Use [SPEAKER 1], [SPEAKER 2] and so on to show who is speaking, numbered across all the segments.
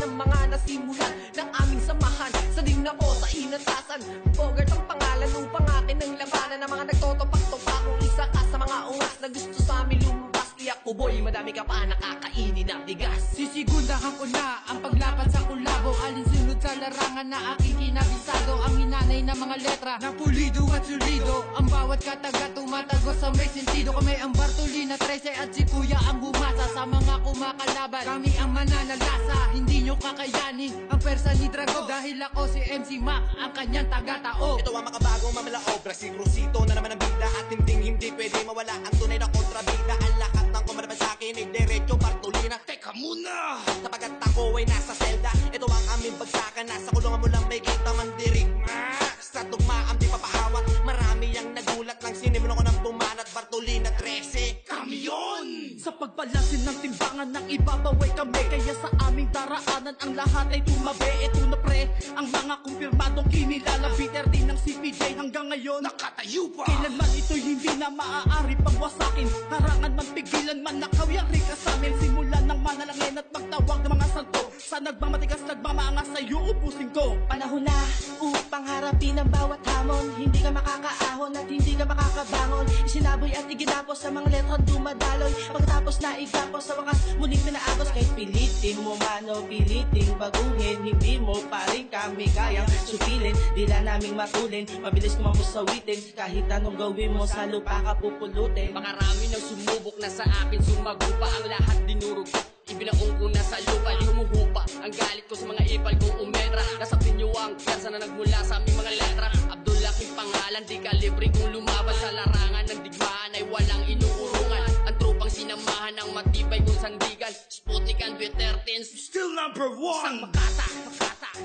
[SPEAKER 1] ng mga nasimulan ng aming samahan. Saling ako sa inatasan, Bogart ang pangalan upang akin ang labanan ng mga nagtotopak-topak. Kung isa ka sa mga ungas na gusto sa amin lumabas, di ako boy, madami ka pa nakakainin na bigas.
[SPEAKER 2] Sisigundahan ko na ang paglapat sa kulabo, alinsunod sa larangan na aking kinabisado. Ang hinanay ng mga letra na pulido at sulido, ang bawat kataga tumatago sa may sentido. Kami ang Bartolina 13 at si Kuya ang bumasa sa mga kumakalaban. Kami ang mananalasa, hindi nyo kakayanin ang persa ni Drago, dahil ako si MC Mac, ang kanyang taga-tao.
[SPEAKER 3] Ito ang makabagong mamala obra, si Rosito na naman ang bida, at hindi pwede mawala ang tunay na kontrabida. Ang lahat ng kumalaban sa akin ay diretso Bartolina. Teka muna! Sapagat ako ay nasa selda, ito ang aming bagsakan, nasa kulungan mo lang may kita mandirigma. Sa tugmaan di papahawat, marami ang nagulat lang sinimulan ko ng bumanat. Bartolina 13, kami yun!
[SPEAKER 1] Sa pagpalasin ng timbangan ng ibabaway kami, kaya sa aming daraanan ang lahat ay tumabi. Ito na pre, ang mga kumpirmadong kinilala, Peter din ng CPJ hanggang ngayon
[SPEAKER 3] nakatayo pa.
[SPEAKER 1] Kailanman ito'y hindi na maaari pagwasakin, harangan man, pigilan man, nakawyari ka sa amin. Simulan ng manalangin at magtawag ng mga santo, sa nagmamatigas, nagmamaangas sa'yo ubusin ko.
[SPEAKER 4] Panahon na upang harapin ang bawat hamon, hindi ka makakaahon at hindi ka makakabangon. Isinaboy at iginapos sa mga letrang dumadaloy, pagkatapos na igapos sa wakas muling pinaagos. Kahit pilitin mo man o pilitin baguhin, hindi mo pa rin kami kayang supilin. Di na naming matulin, mabilis kumamusawitin, kahit anong gawin mo sa lupa ka pupulutin.
[SPEAKER 5] Makarami nang sumubok na sa akin, sumagupa ang lahat dinurog ko. Ibinaong ko na sa lupa, humuhupa ang galit ko sa mga ipal kong umedra. Nasa pinyo ang pwersa na nagmula sa aming mga letra. Abdul aking pangalan, di kalibre kung lumaban sa larangan ng digmaan ay walang inuurungan. Ang trupang sinamahan ng matibay kong sandigan, Sputnik and B13s,
[SPEAKER 3] Still number
[SPEAKER 1] Isang
[SPEAKER 3] one!
[SPEAKER 1] Makata,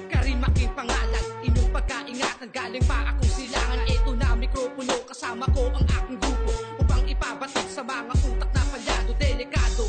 [SPEAKER 1] Karim aking pangalan, inyong pagkaingatan, galing pa akong silangan. Ito na mikropono, kasama ko ang aking grupo, upang ipabatid sa mga utak na palyado, delikado.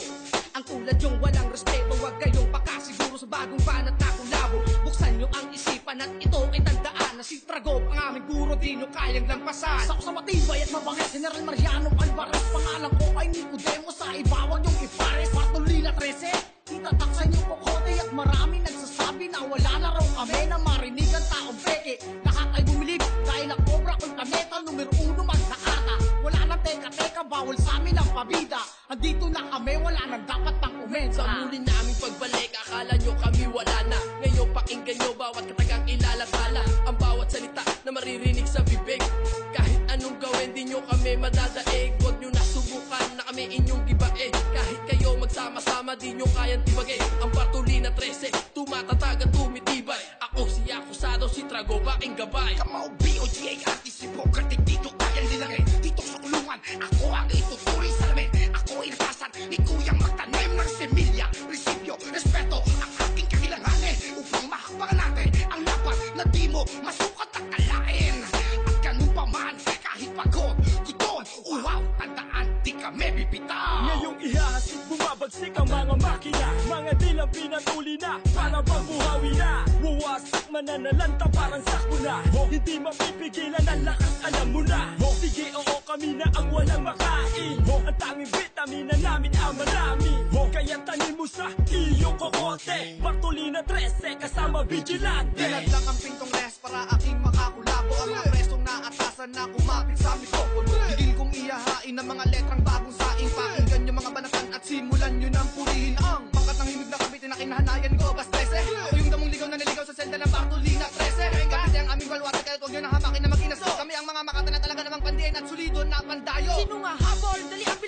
[SPEAKER 1] Ang tulad yung walang respeto, wag kayong pakasiguro sa bagong banat na kulabo. Buksan nyo ang isipan at ito ay tandaan na si Tragop ang aming guro, di nyo kayang lampasan. Sa matibay at mabangis, General Mariano Alvarez, pangalan ko ay Nicodemo, sa ibawag yung ipares. Bartolina 13, itataksan yung kokote at marami nagsasabi na wala na raw kami na marinig ang taong peke. Lahat ay bumilib dahil ang obra ko'y kaneta, numero 1 magdakata. Wala nang teka-teka, bawal sa amin ang pabida. Andito na kami, wala nang dapat pang umensa.
[SPEAKER 5] sa muli naming pagbalik, akala nyo kami wala na. Ngayon pakinggan nyo bawat katagang ilalathala, ang bawat salita na maririnig sa bibig. Kahit anong gawin, di nyo kami madadaig. Huwag nyo nasubukan na kami inyong gibae. Kahit kayo magsama-sama, di nyo kayang tibagay. Ang Bartolina 13, tumatatag at tumitibay. Ako si Akusado, si Trago, aking gabay.
[SPEAKER 3] Kamao B.O.G.A. artist si Bogart, dito kayang nilagay. Dito sa kulungan, ako ang itutuloy sa lamin. Ako inatasan ni Kuyang magtanim ng semilya. Resipyo, respeto ang aking kakilanganin, upang mahakbangan natin ang laban na di mo masukat at kalain. At ganun pa man, kahit pagod, gutom, uhaw, tandaan, di kami bibitaw.
[SPEAKER 6] Ngayong ihahasik, bumabagsik ang mga makina, mga dilang pinatuli na, para mabuhawi na. Wawasak mananalanta, parang sakuna. Hindi mapipigilan ang lakas, alam mo na. Sige, oo, kami na ang walang makain. Ang tanging vitamina namin ang marami. Kaya tanin mo sa iyong kokote, Bartolina 13 kasama vigilante.
[SPEAKER 3] Dinadlang ang pintong res para aking makakulabo. Ang mga presong naatasan na kumapit sa mikropono. Higil kong iyahain ng mga letrang bagong saing. Pakinggan yung mga banatan at simulan nyo ng purihin ang pangkat ng himig na kabitin na kinahanayan ko. Bas 13, ako yung damong ligaw na naligaw sa selda ng Bartolina 13. Kapit ang aming walwata, kaya't huwag nyo na hamakin na mag-inaso. Kami ang mga makata na talaga namang pandiin at solido na pandayo.
[SPEAKER 1] Sino nga habol? Dali ang